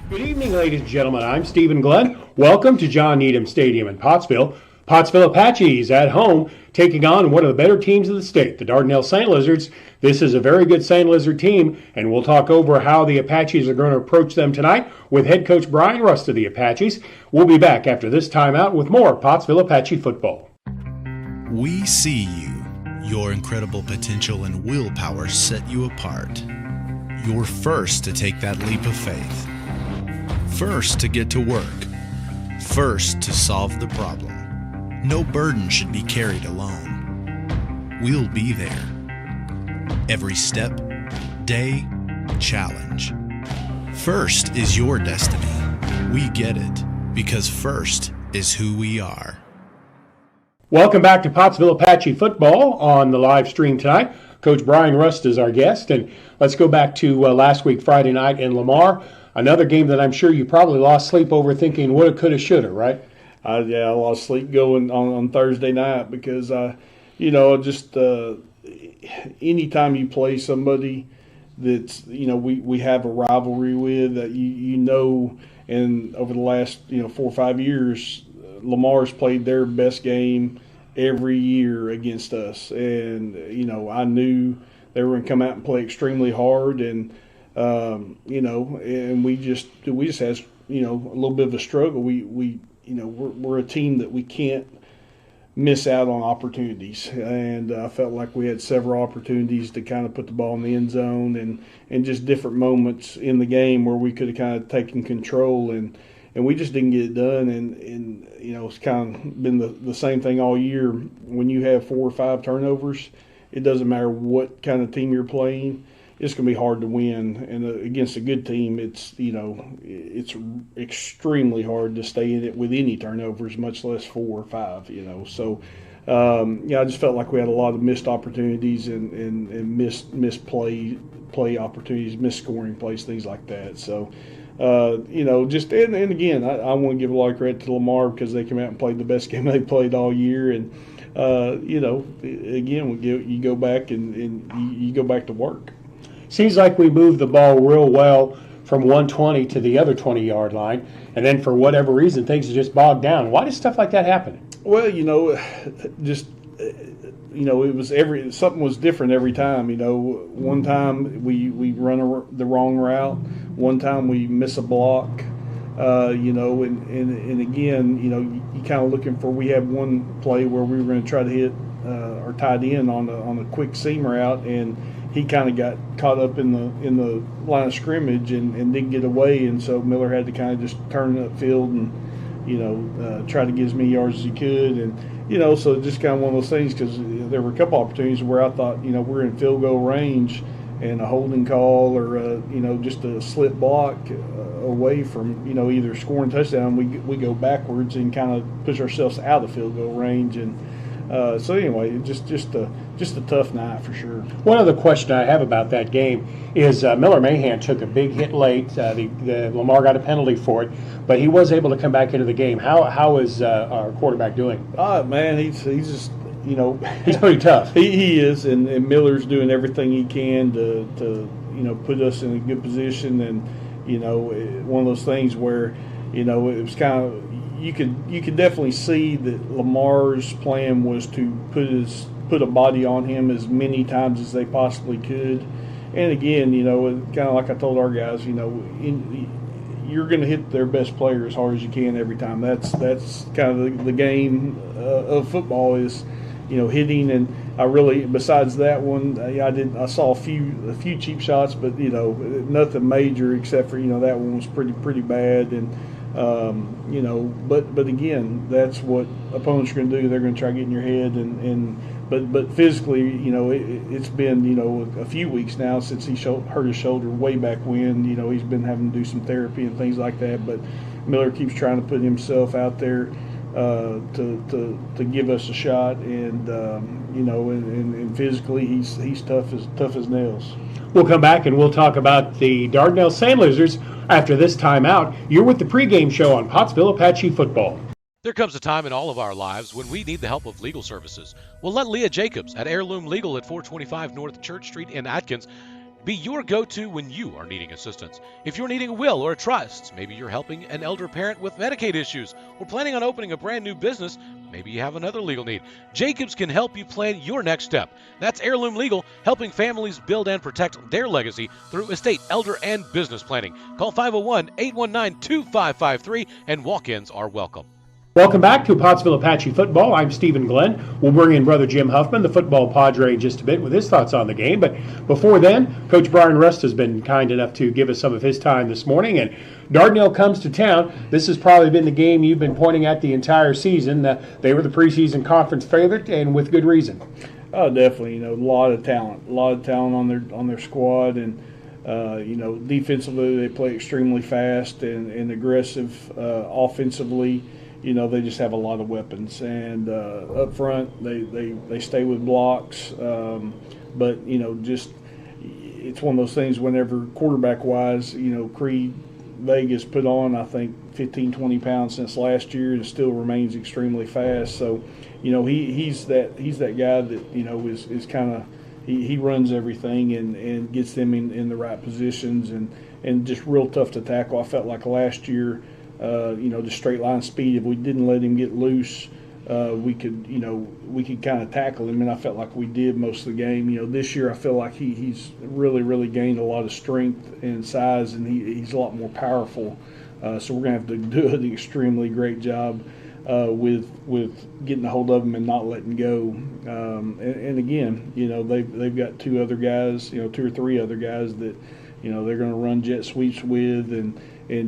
Good evening, ladies and gentlemen. I'm Stephen Glenn. Welcome to John Needham Stadium in Pottsville. Pottsville Apaches at home taking on one of the better teams of the state, the Dardanelle SandLizards. This is a very good SandLizard team, and we'll talk over how the Apaches are going to approach them tonight with head coach Brian Rust of the Apaches. We'll be back after this timeout with more Pottsville Apache football. We see you. Your incredible potential and willpower set you apart. You're first to take that leap of faith. First to get to work. First to solve the problem. No burden should be carried alone. We'll be there. Every step, day, challenge. First is your destiny. We get it because first is who we are. Welcome back to Pottsville Apache football on the live stream tonight. Coach Brian Rust is our guest, and let's go back to last week, Friday night in Lamar. Another game that I'm sure you probably lost sleep over thinking woulda, coulda, shoulda, right? I lost sleep going on Thursday night because, anytime you play somebody that's, we have a rivalry with, that and over the last, 4 or 5 years, Lamar's played their best game every year against us. And, I knew they were going to come out and play extremely hard. And, and we just had, a little bit of a struggle. We're a team that we can't miss out on opportunities. And I felt like we had several opportunities to kind of put the ball in the end zone and just different moments in the game where we could have kind of taken control and we just didn't get it done. And it's kind of been the same thing all year. When you have 4 or 5 turnovers, it doesn't matter what kind of team you're playing. It's going to be hard to win, and against a good team, it's extremely hard to stay in it with any turnovers, much less 4 or 5. So I just felt like we had a lot of missed opportunities and missed play opportunities, missed scoring plays, things like that. So and again, I want to give a lot of credit to Lamar because they came out and played the best game they played all year, and again, you go back and you go back to work. Seems like we moved the ball real well from 120 to the other 20-yard line, and then for whatever reason, things just bogged down. Why does stuff like that happen? Well, it was something was different every time. One time we run the wrong route. One time we miss a block. And again, you kind of looking for. We had one play where we were going to try to hit our tight end on a quick seam route, and he kind of got caught up in the line of scrimmage and didn't get away, and so Miller had to kind of just turn upfield and try to get as many yards as he could, and so just kind of one of those things because there were a couple opportunities where I thought we're in field goal range and a holding call or just a slip block away from either scoring touchdown, we go backwards and kind of push ourselves out of field goal range. And so anyway, just a tough night for sure. One other question I have about that game is Miller Mahan took a big hit late. The Lamar got a penalty for it, but he was able to come back into the game. How is our quarterback doing? Man, he's just he's pretty tough. He is, and Miller's doing everything he can to put us in a good position. And one of those things where it was kind of. You could definitely see that Lamar's plan was to put a body on him as many times as they possibly could. And again, kind of like I told our guys, you're going to hit their best player as hard as you can every time. That's kind of the game of football is, hitting. And I really, besides that one, I saw a few cheap shots, but nothing major except for that one was pretty bad. And but again, that's what opponents are going to do. They're going to try to get in your head, but physically, it's been a few weeks now since he hurt his shoulder way back when. He's been having to do some therapy and things like that. But Miller keeps trying to put himself out there to give us a shot, and and physically he's tough as nails. We'll come back and we'll talk about the Dardanelle SandLizards after this timeout. You're with the pregame show on Pottsville Apache football. There comes a time in all of our lives when we need the help of legal services. Well, let Leah Jacobs at Heirloom Legal at 425 North Church Street in Atkins be your go-to when you are needing assistance. If you're needing a will or a trust, maybe you're helping an elder parent with Medicaid issues, or planning on opening a brand new business, maybe you have another legal need, Jacobs can help you plan your next step. That's Heirloom Legal, helping families build and protect their legacy through estate, elder, and business planning. Call 501-819-2553, and walk-ins are welcome. Welcome back to Pottsville Apache football. I'm Stephen Glenn. We'll bring in Brother Jim Huffman, the football Padre, in just a bit with his thoughts on the game. But before then, Coach Brian Rust has been kind enough to give us some of his time this morning. And Dardanelle comes to town. This has probably been the game you've been pointing at the entire season. They were the preseason conference favorite, and with good reason. Oh, definitely. A lot of talent on their squad, and defensively they play extremely fast and aggressive. Offensively, they just have a lot of weapons, and up front they stay with blocks. But just it's one of those things. Whenever quarterback wise, Creed Vegas put on, I think, 15, 20 pounds since last year, and still remains extremely fast. So, he's that guy that is kind of he runs everything and gets them in the right positions and just real tough to tackle. I felt like last year. The straight line speed. If we didn't let him get loose, we could kind of tackle him, and I felt like we did most of the game. This year I feel like he's really gained a lot of strength and size, and he's a lot more powerful. So we're gonna have to do an extremely great job with getting a hold of him and not letting go. And again, they've got two or three other guys that they're going to run jet sweeps with and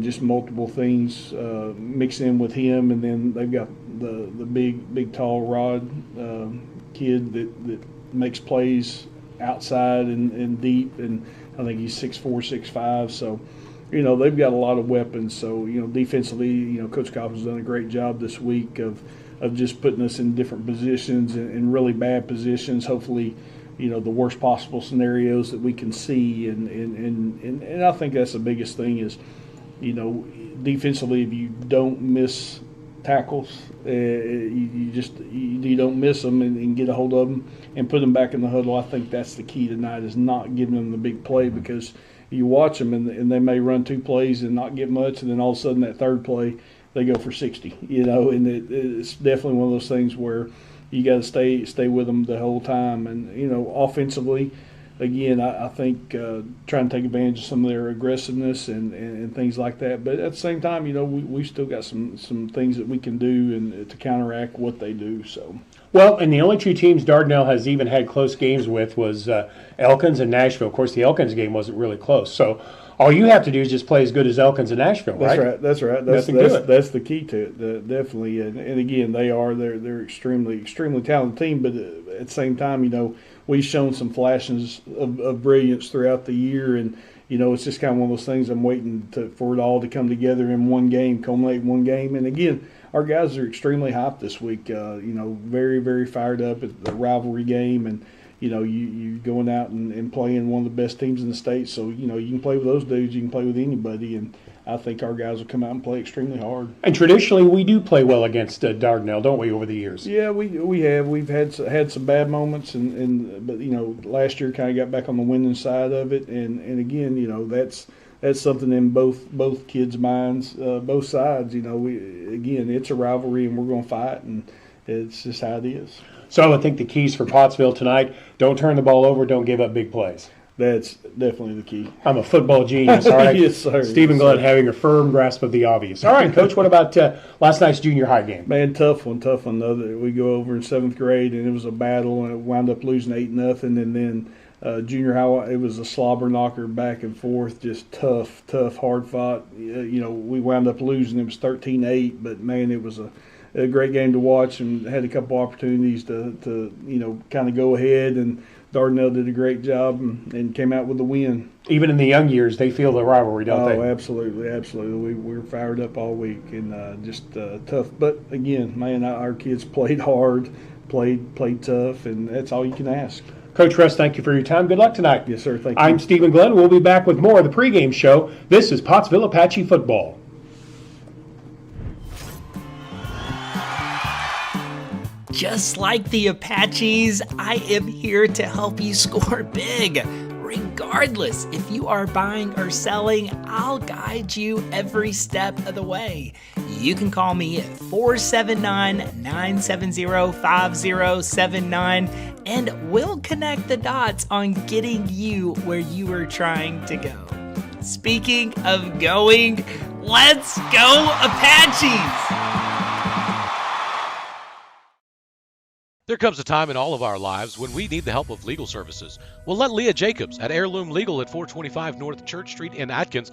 just multiple things mix in with him, and then they've got the big tall Rod kid that makes plays outside and deep, and I think he's 6'4", 6'5", so they've got a lot of weapons. So defensively, Coach Cobb's done a great job this week of just putting us in different positions and really bad positions. Hopefully, the worst possible scenarios that we can see, and I think that's the biggest thing is, defensively, if you don't miss tackles, you don't miss them and get a hold of them and put them back in the huddle. I think that's the key tonight, is not giving them the big play, because you watch them and they may run two plays and not get much, and then all of a sudden that third play they go for 60. And it's definitely one of those things where you got to stay with them the whole time. And offensively, again, I think trying to take advantage of some of their aggressiveness and things like that. But at the same time, we've still got some things that we can do and to counteract what they do. So. Well, and the only two teams Dardanelle has even had close games with was Elkins and Nashville. Of course, the Elkins game wasn't really close. So all you have to do is just play as good as Elkins and Nashville, right? That's right. That's the key to it, definitely. And again, they're extremely talented team. But at the same time, we've shown some flashes of brilliance throughout the year, and it's just kind of one of those things. I'm waiting for it all to come together in one game, culminate in one game. And again, our guys are extremely hyped this week. Very, very fired up at the rivalry game, and you going out and playing one of the best teams in the state. So you can play with those dudes, you can play with anybody, and I think our guys will come out and play extremely hard. And traditionally, we do play well against Dardanelle, don't we, over the years? Yeah, we have. We've had some bad moments, but last year kind of got back on the winning side of it, and again, that's something in both kids' minds, both sides. It's a rivalry, and we're going to fight, and it's just how it is. So I think the keys for Pottsville tonight: don't turn the ball over, don't give up big plays. That's definitely the key. I'm a football genius, all right? Yes, sir. Stephen Glenn having a firm grasp of the obvious. All right, Coach, what about last night's junior high game? Man, tough one. We go over in 7th grade, and it was a battle, and it wound up losing 8-0, and then junior high, it was a slobber knocker back and forth, just tough, hard fought. We wound up losing. It was 13-8, but, man, it was a great game to watch, and had a couple opportunities to kind of go ahead, and Dardanelle did a great job and came out with the win. Even in the young years, they feel the rivalry, don't they? Oh, absolutely. We were fired up all week, and just tough. But again, man, our kids played hard, played tough, and that's all you can ask. Coach Rust, thank you for your time. Good luck tonight. Yes, sir. Thank you. I'm Stephen Glenn. We'll be back with more of the pregame show. This is Pottsville Apache football. Just like the Apaches, I am here to help you score big. Regardless if you are buying or selling, I'll guide you every step of the way. You can call me at 479-970-5079 and we'll connect the dots on getting you where you are trying to go. Speaking of going, let's go Apaches! There comes a time in all of our lives when we need the help of legal services. Well, let Leah Jacobs at Heirloom Legal at 425 North Church Street in Atkins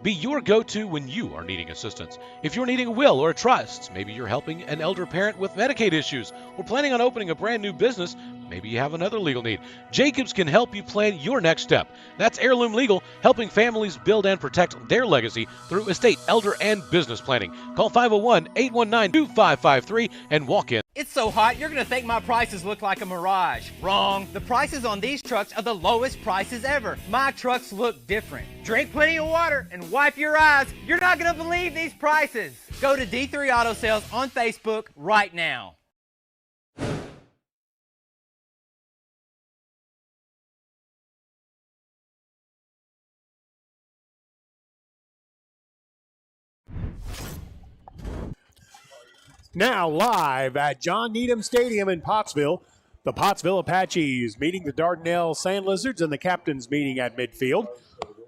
be your go-to when you are needing assistance. If you're needing a will or a trust, maybe you're helping an elder parent with Medicaid issues, or planning on opening a brand new business, maybe you have another legal need. Jacobs can help you plan your next step. That's Heirloom Legal, helping families build and protect their legacy through estate, elder, and business planning. Call 501-819-2553 and walk in. It's so hot, you're going to think my prices look like a mirage. Wrong. The prices on these trucks are the lowest prices ever. My trucks look different. Drink plenty of water and wipe your eyes. You're not going to believe these prices. Go to D3 Auto Sales on Facebook right now. Now live at John Needham Stadium in Pottsville, the Pottsville Apaches meeting the Dardanelle SandLizards and the captains meeting at midfield.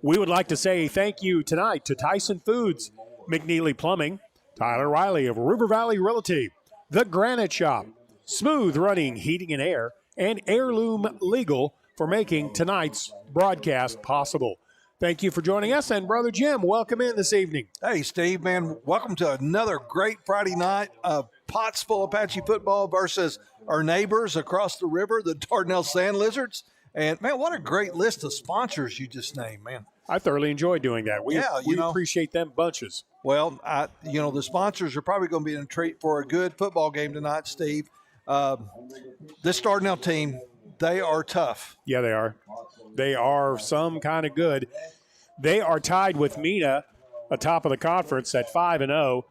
We would like to say thank you tonight to Tyson Foods, McNeely Plumbing, Tyler Riley of River Valley Realty, The Granite Shop, Smooth Running Heating and Air, and Heirloom Legal for making tonight's broadcast possible. Thank you for joining us, and Brother Jim, welcome in this evening. Hey, Steve, man, welcome to another great Friday night of Pottsville Apache football versus our neighbors across the river, the Dardanelle SandLizards. And, man, what a great list of sponsors you just named, man. I thoroughly enjoy doing that. We appreciate them bunches. Well, the sponsors are probably going to be in a treat for a good football game tonight, Steve. This Dardanelle team, they are tough. Yeah, they are. They are some kind of good. They are tied with Mena atop of the conference at 5-0.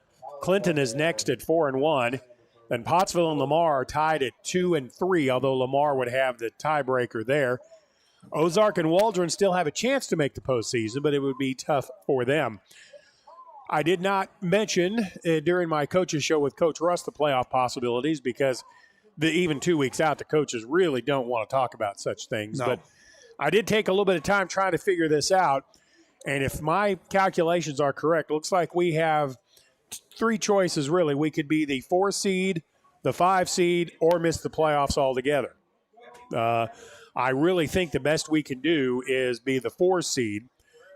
Clinton is next at 4-1. And Pottsville and Lamar are tied at 2-3, although Lamar would have the tiebreaker there. Ozark and Waldron still have a chance to make the postseason, but it would be tough for them. I did not mention during my coaches show with Coach Russ the playoff possibilities because even 2 weeks out, the coaches really don't want to talk about such things. No. But I did take a little bit of time trying to figure this out. And if my calculations are correct, looks like we have three choices, really. We could be the 4 seed, the 5 seed, or miss the playoffs altogether. I really think the best we can do is be the 4 seed,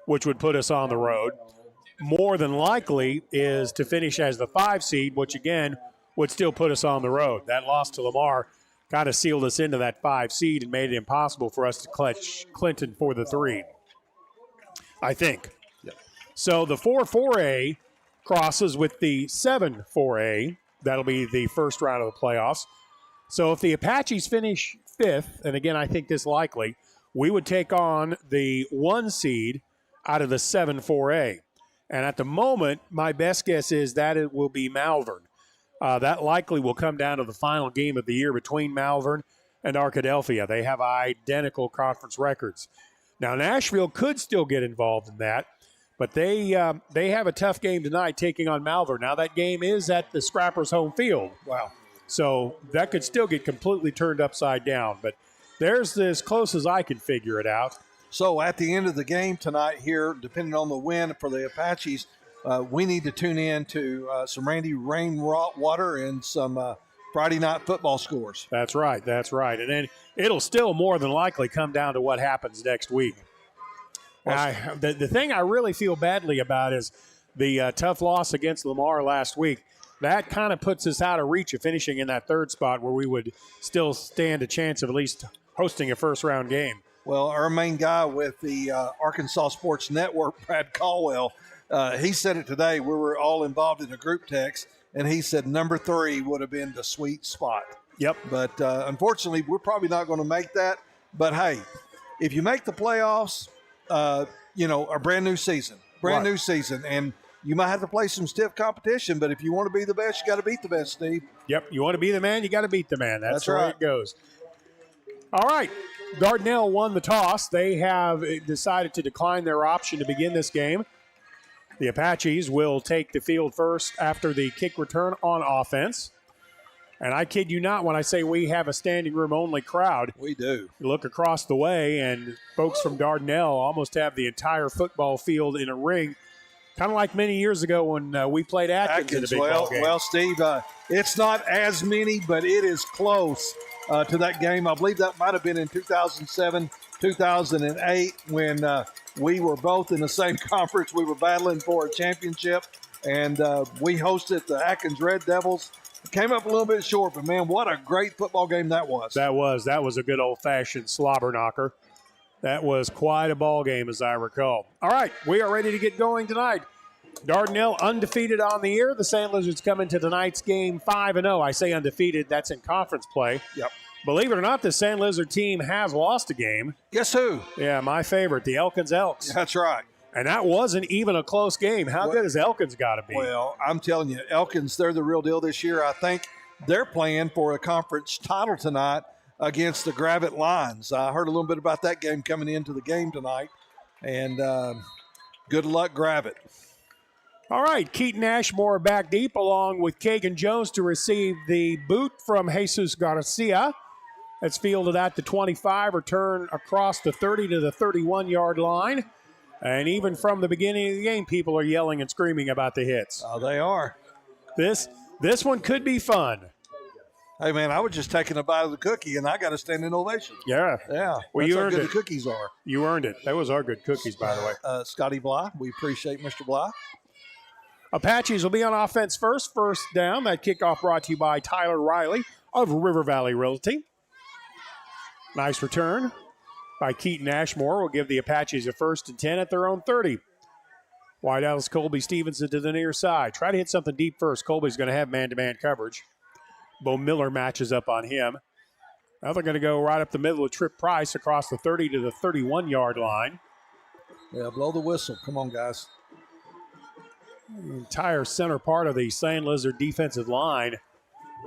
which would put us on the road. More than likely is to finish as the 5 seed, which, again, would still put us on the road. That loss to Lamar kind of sealed us into that 5 seed and made it impossible for us to clutch Clinton for the 3, I think. Yep. So the 4-4A crosses with the 7-4A. That'll be the first round of the playoffs. So if the Apaches finish 5th, and again, I think this likely, we would take on the 1 seed out of the 7-4A. And at the moment, my best guess is that it will be Malvern. That likely will come down to the final game of the year between Malvern and Arkadelphia. They have identical conference records. Now, Nashville could still get involved in that, but they have a tough game tonight taking on Malvern. Now, that game is at the Scrappers' home field. Wow. So that could still get completely turned upside down. But there's as close as I can figure it out. So at the end of the game tonight here, depending on the win for the Apaches, we need to tune in to some Randy Rainwater and some Friday night football scores. That's right. And then it'll still more than likely come down to what happens next week. The thing I really feel badly about is the tough loss against Lamar last week. That kind of puts us out of reach of finishing in that 3rd spot where we would still stand a chance of at least hosting a first-round game. Well, our main guy with the Arkansas Sports Network, Brad Caldwell, he said it today. We were all involved in a group text, and he said number 3 would have been the sweet spot. Yep. But unfortunately, we're probably not going to make that. But, hey, if you make the playoffs, a brand new season. New season. And you might have to play some stiff competition, but if you want to be the best, you got to beat the best, Steve. Yep. You want to be the man, you got to beat the man. That's the way right. it goes. All right. Dardanelle won the toss. They have decided to decline their option to begin this game. The Apaches will take the field first after the kick return on offense. And I kid you not when I say we have a standing room only crowd. We do. You look across the way, and folks from Dardanelle almost have the entire football field in a ring, kind of like many years ago when we played Atkins in a big ball game. Well, Steve, it's not as many, but it is close to that game. I believe that might have been in 2007, 2008, when we were both in the same conference. We were battling for a championship, and we hosted the Atkins Red Devils. Came up a little bit short, but, man, what a great football game that was. That was a good old-fashioned slobber knocker. That was quite a ball game, as I recall. All right, we are ready to get going tonight. Dardanelle undefeated on the year. The SandLizards come into tonight's game 5-0. I say undefeated. That's in conference play. Yep. Believe it or not, the SandLizard team has lost a game. Guess who? Yeah, my favorite, the Elkins Elks. That's right. And that wasn't even a close game. How good has Elkins got to be? Well, I'm telling you, Elkins, they're the real deal this year. I think they're playing for a conference title tonight against the Gravette Lions. I heard a little bit about that game coming into the game tonight. And good luck, Gravette. All right, Keaton Ashmore back deep along with Kagan Jones to receive the boot from Jesus Garcia. That's fielded at the 25, return across the 30 to the 31-yard line. And even from the beginning of the game, people are yelling and screaming about the hits. Oh, they are. This one could be fun. Hey, man, I was just taking a bite of the cookie, and I got a standing ovation. Yeah. Yeah. Well, that's you how earned good it. the cookies are. You earned it. Those are good cookies, by the way. Scotty Bly, we appreciate Mr. Bly. Apaches will be on offense first down. That kickoff brought to you by Tyler Riley of River Valley Realty. Nice return by Keaton Ashmore will give the Apaches a 1st and 10 at their own 30. Wide out is Colby Stevenson to the near side. Try to hit something deep first. Colby's going to have man-to-man coverage. Bo Miller matches up on him. Now they're going to go right up the middle of Trip Price across the 30 to the 31-yard line. Yeah, blow the whistle. Come on, guys. The entire center part of the SandLizard defensive line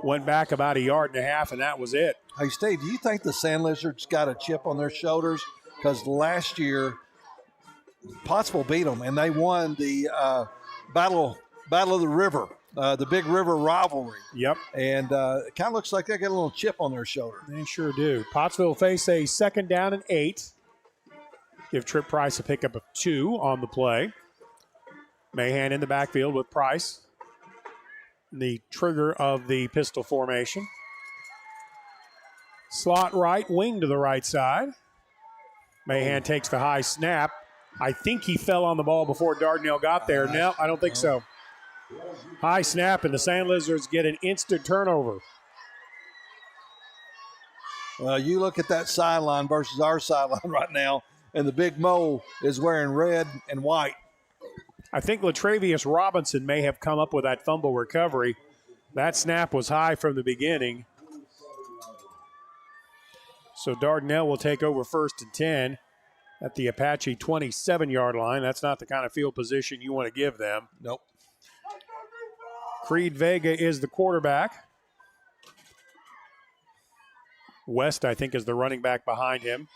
went back about 1.5 yards, and that was it. Hey, Steve, do you think the SandLizards got a chip on their shoulders? Because last year, Pottsville beat them, and they won the Battle of the River, the Big River rivalry. Yep. And it kind of looks like they got a little chip on their shoulder. They sure do. Pottsville face a 2nd down and 8. Give Trip Price a pickup of 2 on the play. Mahan in the backfield with Price. The trigger of the pistol formation. Slot right, wing to the right side. Mahan takes the high snap. I think he fell on the ball before Dardanelle got there. No, I don't think so. High snap, and the SandLizards get an instant turnover. Well, you look at that sideline versus our sideline right now, and the Big Mo is wearing red and white. I think Latravius Robinson may have come up with that fumble recovery. That snap was high from the beginning. So Dardanelle will take over 1st and 10 at the Apache 27-yard line. That's not the kind of field position you want to give them. Nope. Creed Vega is the quarterback. West, I think, is the running back behind him.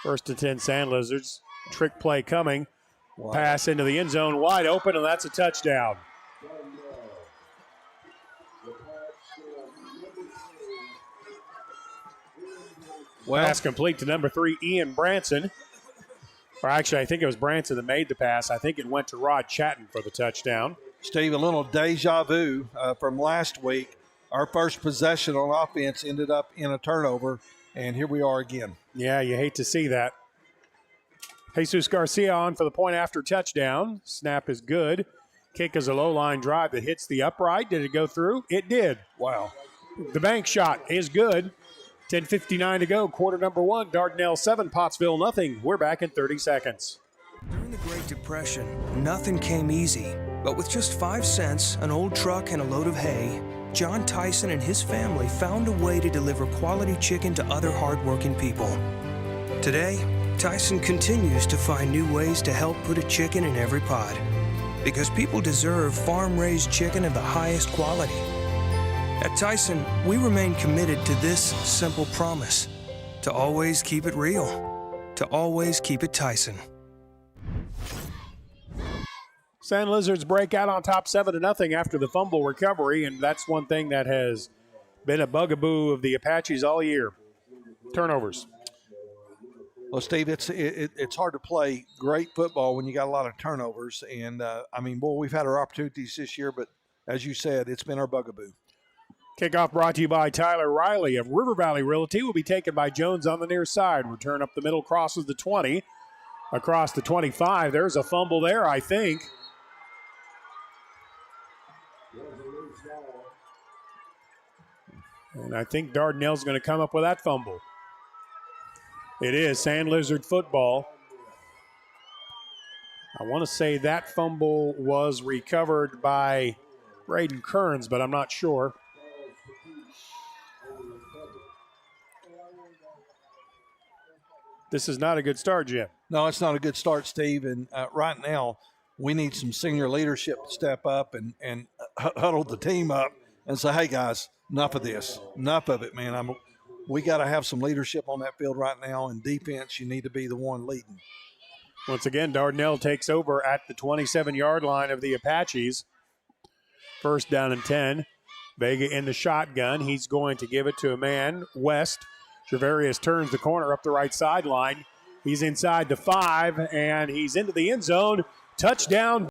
1st and 10 SandLizards. Trick play coming. Wow. Pass into the end zone, wide open, and that's a touchdown. Well, pass complete to number 3, Ian Branson. Or actually, I think it was Branson that made the pass. I think it went to Rod Chatton for the touchdown. Steve, a little deja vu from last week. Our first possession on offense ended up in a turnover, and here we are again. Yeah, you hate to see that. Jesus Garcia on for the point after touchdown. Snap is good. Kick is a low line drive that hits the upright. Did it go through? It did. Wow. The bank shot is good. 10:59 to go. Quarter number 1. Dardanelle 7, Pottsville nothing. We're back in 30 seconds. During the Great Depression, nothing came easy. But with just 5 cents, an old truck, and a load of hay, John Tyson and his family found a way to deliver quality chicken to other hardworking people. Today, Tyson continues to find new ways to help put a chicken in every pot. Because people deserve farm-raised chicken of the highest quality. At Tyson, we remain committed to this simple promise. to always keep it real, to always keep it Tyson. SandLizards break out on top 7-0 after the fumble recovery, and that's one thing that has been a bugaboo of the Apaches all year. Turnovers. Well, Steve, it's hard to play great football when you got a lot of turnovers. And, we've had our opportunities this year, but as you said, it's been our bugaboo. Kickoff brought to you by Tyler Riley of River Valley Realty. Will be taken by Jones on the near side. Return up the middle, crosses the 20. Across the 25. There's a fumble there, I think. And I think Dardanelle's going to come up with that fumble. It is SandLizard football. I want to say that fumble was recovered by Braden Kearns, but I'm not sure. This is not a good start, Jim. No, it's not a good start, Steve. And right now, we need some senior leadership to step up and huddle the team up and say, hey, guys, enough of this. Enough of it, man. We got to have some leadership on that field right now. And defense, you need to be the one leading. Once again, Dardanelle takes over at the 27-yard line of the Apaches. First down and 10. Vega in the shotgun. He's going to give it to a man, West. Trevarius turns the corner up the right sideline. He's inside the 5, and he's into the end zone. Touchdown.